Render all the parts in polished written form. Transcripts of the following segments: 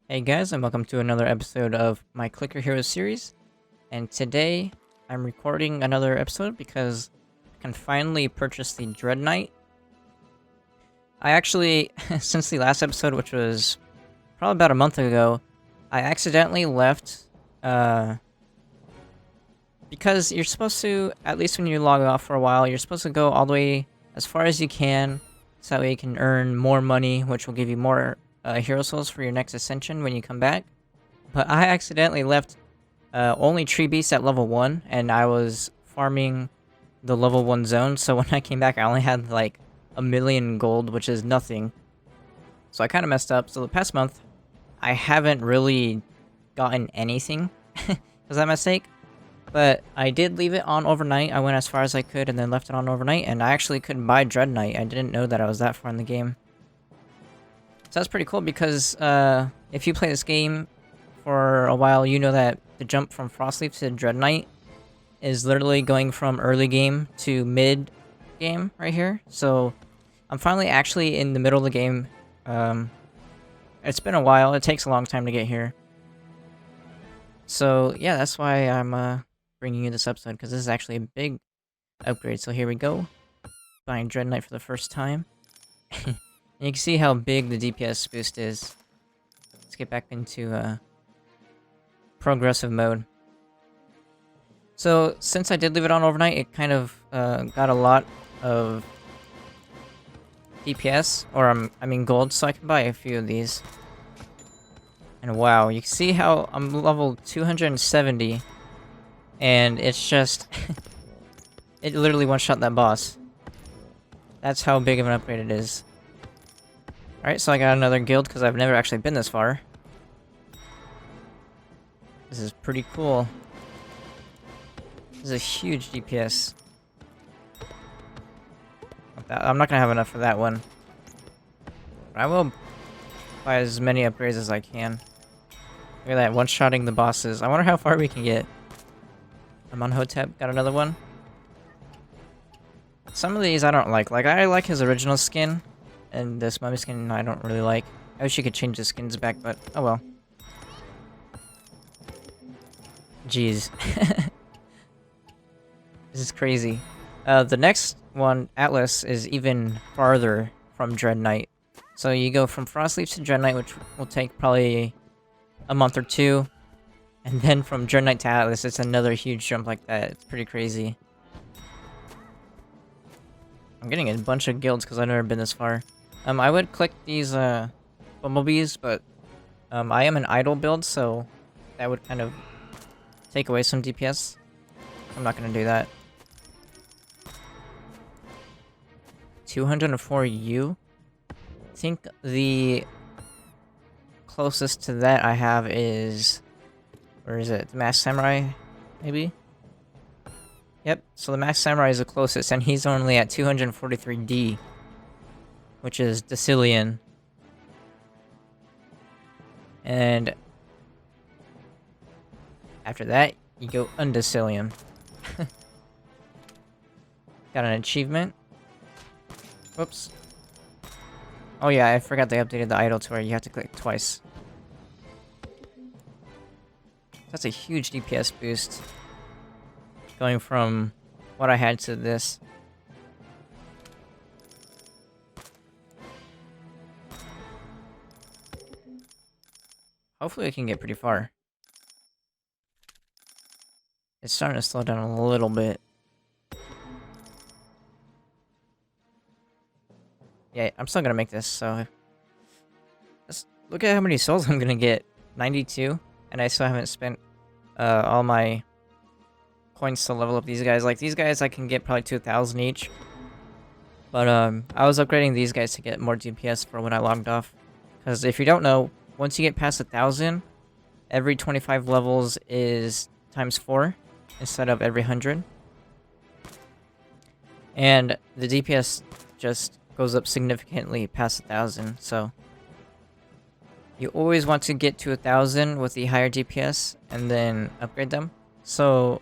Hey guys, and welcome to another episode of my Clicker Heroes series. And today, I'm recording another episode because I can finally purchase the Dread Knight. I actually, since the last episode, which was probably about a month ago, I accidentally left, because you're supposed to, at least when you log off for a while, you're supposed to go all the way as far as you can, so that way you can earn more money, which will give you more hero souls for your next ascension when you come back. But I accidentally left only Tree Beast at level 1, and I was farming the level 1 zone, so when I came back I only had like a million gold, which is nothing. So I kind of messed up. So the past month, I haven't really gotten anything because of that mistake. But I did leave it on overnight. I went as far as I could and then left it on overnight, and I actually couldn't buy Dread Knight. I didn't know that I was that far in the game. So that's pretty cool because if you play this game for a while, you know that the jump from Frostleaf to Dread Knight is literally going from early game to mid game right here. So I'm finally actually in the middle of the game. It's been a while. It takes a long time to get here. So yeah, that's why I'm bringing you this episode, because this is actually a big upgrade. So here we go. Buying Dread Knight for the first time. And you can see how big the DPS boost is. Let's get back into progressive mode. So since I did leave it on overnight, it kind of got a lot of DPS, or I mean gold, so I can buy a few of these. And wow, you can see how I'm level 270, and it's just it literally one-shot that boss. That's how big of an upgrade it is. Alright, so I got another guild because I've never actually been this far. This is pretty cool. This is a huge DPS. I'm not gonna have enough for that one. But I will buy as many upgrades as I can. Look at that, one-shotting the bosses. I wonder how far we can get. Amonhotep got another one. Some of these I don't like. Like, I like his original skin. And this mummy skin I don't really like. I wish you could change the skins back, but oh well. Jeez. This is crazy. The next one, Atlas, is even farther from Dread Knight. So you go from Frostleaf to Dread Knight, which will take probably a month or two. And then from Dread Knight to Atlas, it's another huge jump like that. It's pretty crazy. I'm getting a bunch of guilds because I've never been this far. I would click these bumblebees, but I am an idle build, so that would kind of take away some DPS. I'm not gonna do that. 204 U? I think the closest to that I have is... where is it? The Masked Samurai, maybe? Yep, so the Masked Samurai is the closest, and he's only at 243 D, which is Decilion. And after that, you go Undecilion. Got an achievement. Whoops. Oh yeah, I forgot they updated the idle to where you have to click twice. That's a huge DPS boost. Going from what I had to this. Hopefully we can get pretty far. It's starting to slow down a little bit. Yeah, I'm still gonna make this, so... let's look at how many souls I'm gonna get. 92, and I still haven't spent all my coins to level up these guys. Like, these guys I can get probably 2,000 each. But I was upgrading these guys to get more DPS for when I logged off. Because if you don't know, once you get past 1,000, every 25 levels is times 4 instead of every 100. And the DPS just goes up significantly past 1,000, so you always want to get to 1,000 with the higher DPS and then upgrade them. So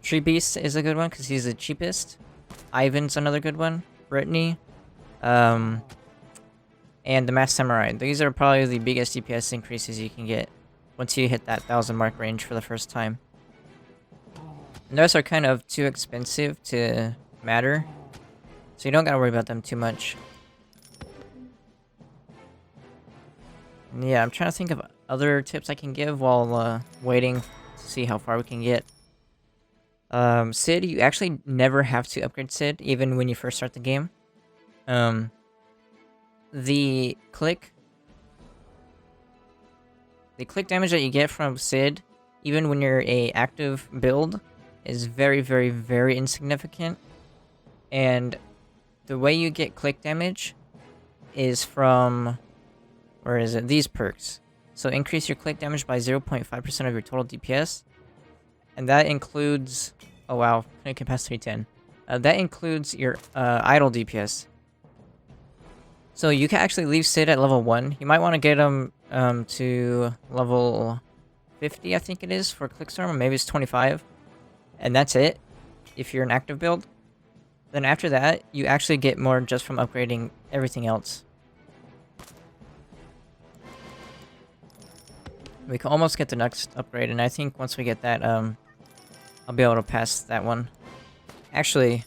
Tree Beast is a good one because he's the cheapest. Ivan's another good one. Brittany. and the Masked Samurai. These are probably the biggest DPS increases you can get once you hit that 1000 mark range for the first time. And those are kind of too expensive to matter, so you don't gotta worry about them too much. And yeah, I'm trying to think of other tips I can give while waiting to see how far we can get. Sid, you actually never have to upgrade Sid, even when you first start the game. The click damage that you get from Sid, even when you're a active build, is very, very, very insignificant. And the way you get click damage is from, where is it? These perks. So increase your click damage by 0.5% of your total DPS. And that includes, oh wow, capacity 10. That includes your idle DPS. So you can actually leave Sid at level 1. You might want to get him to level 50, I think it is, for Clickstorm, or maybe it's 25. And that's it, if you're an active build. Then after that, you actually get more just from upgrading everything else. We can almost get the next upgrade, and I think once we get that, I'll be able to pass that one. Actually,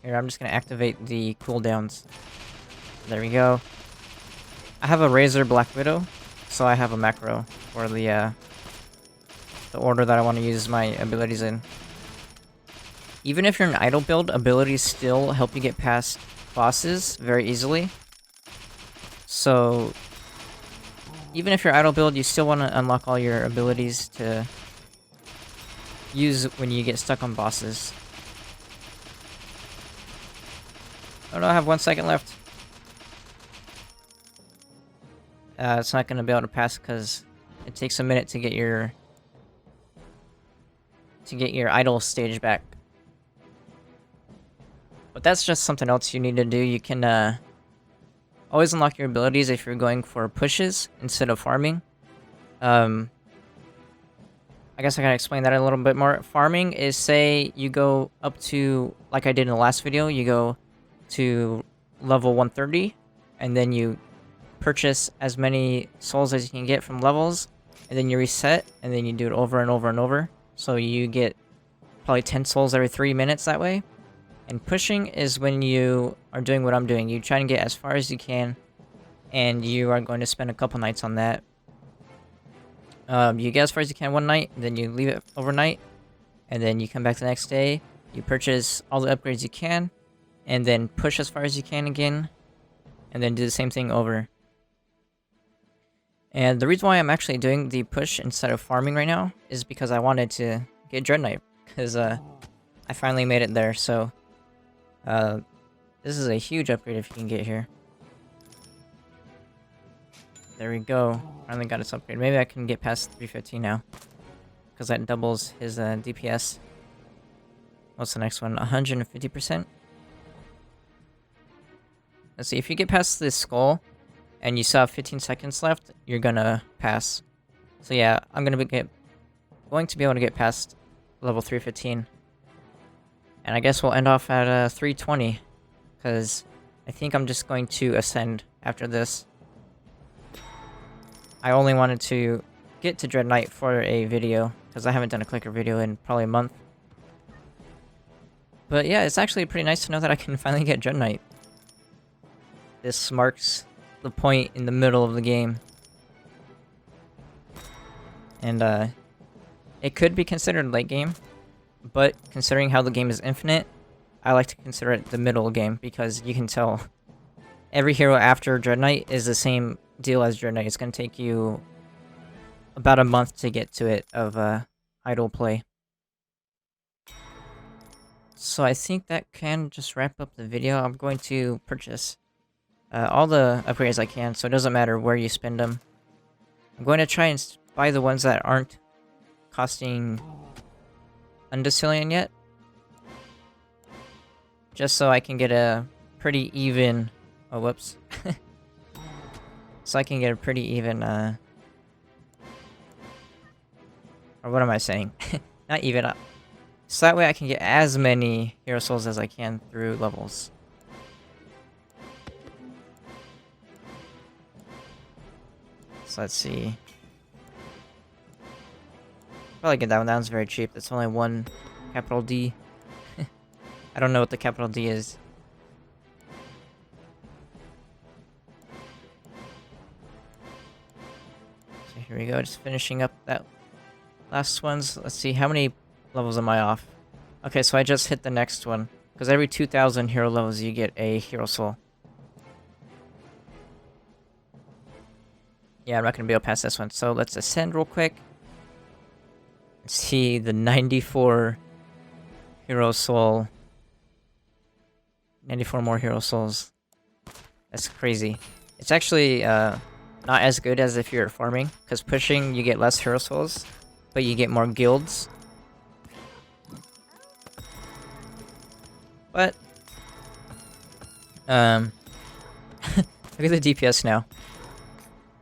here, I'm just gonna activate the cooldowns. There we go. I have a Razor Black Widow, so I have a macro for the order that I want to use my abilities in. Even if you're an idle build, abilities still help you get past bosses very easily. So, even if you're idle build, you still want to unlock all your abilities to use when you get stuck on bosses. Oh no, I have 1 second left. It's not going to be able to pass because it takes a minute to get your idle stage back. But that's just something else you need to do. You can always unlock your abilities if you're going for pushes instead of farming. I guess I gotta explain that a little bit more. Farming is, say you go up to, like I did in the last video, you go to level 130, and then you purchase as many souls as you can get from levels, and then you reset, and then you do it over and over and over. So you get probably 10 souls every 3 minutes that way. And pushing is when you are doing what I'm doing. You try and get as far as you can, and you are going to spend a couple nights on that. You get as far as you can one night, then you leave it overnight, and then you come back the next day, you purchase all the upgrades you can, and then push as far as you can again, and then do the same thing over. And the reason why I'm actually doing the push instead of farming right now is because I wanted to get Dread Knight, because I finally made it there, so this is a huge upgrade if you can get here. There we go. Finally got its upgrade. Maybe I can get past 315 now, because that doubles his DPS. What's the next one? 150%? Let's see, if you get past this skull, and you still have 15 seconds left, you're gonna pass. So yeah, I'm going to be able to get past level 315. And I guess we'll end off at 320, because I think I'm just going to ascend after this. I only wanted to get to Dread Knight for a video, because I haven't done a clicker video in probably a month. But yeah, it's actually pretty nice to know that I can finally get Dread Knight. This marks the point in the middle of the game. And it could be considered late game, but considering how the game is infinite, I like to consider it the middle game, because you can tell every hero after Dread Knight is the same deal as Dread Knight. It's going to take you about a month to get to it of idle play. So I think that can just wrap up the video. I'm going to purchase all the upgrades I can, so it doesn't matter where you spend them. I'm going to try and buy the ones that aren't costing Undecillion yet, just so I can get a pretty even... Oh, whoops. So I can get a pretty even, or what am I saying? Not even, so that way I can get as many hero souls as I can through levels. So let's see. Probably get that one. That one's very cheap. That's only one capital D. I don't know what the capital D is. So here we go. Just finishing up that last ones. Let's see. How many levels am I off? Okay, so I just hit the next one. Because every 2,000 hero levels, you get a hero soul. Yeah, I'm not going to be able to pass this one. So let's ascend real quick. See the 94 hero soul. 94 more hero souls. That's crazy. It's actually not as good as if you're farming, because pushing you get less hero souls, but you get more guilds. But look at the DPS now.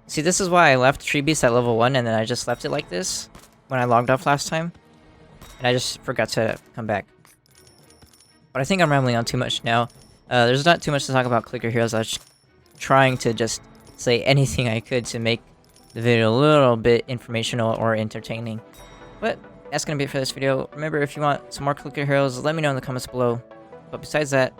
See, this is why I left Tree Beast at level 1 and then I just left it like this when I logged off last time. And I just forgot to come back. But I think I'm rambling on too much now. There's not too much to talk about Clicker Heroes. I was trying to just say anything I could to make the video a little bit informational or entertaining. But that's going to be it for this video. Remember, if you want some more Clicker Heroes, let me know in the comments below. But besides that,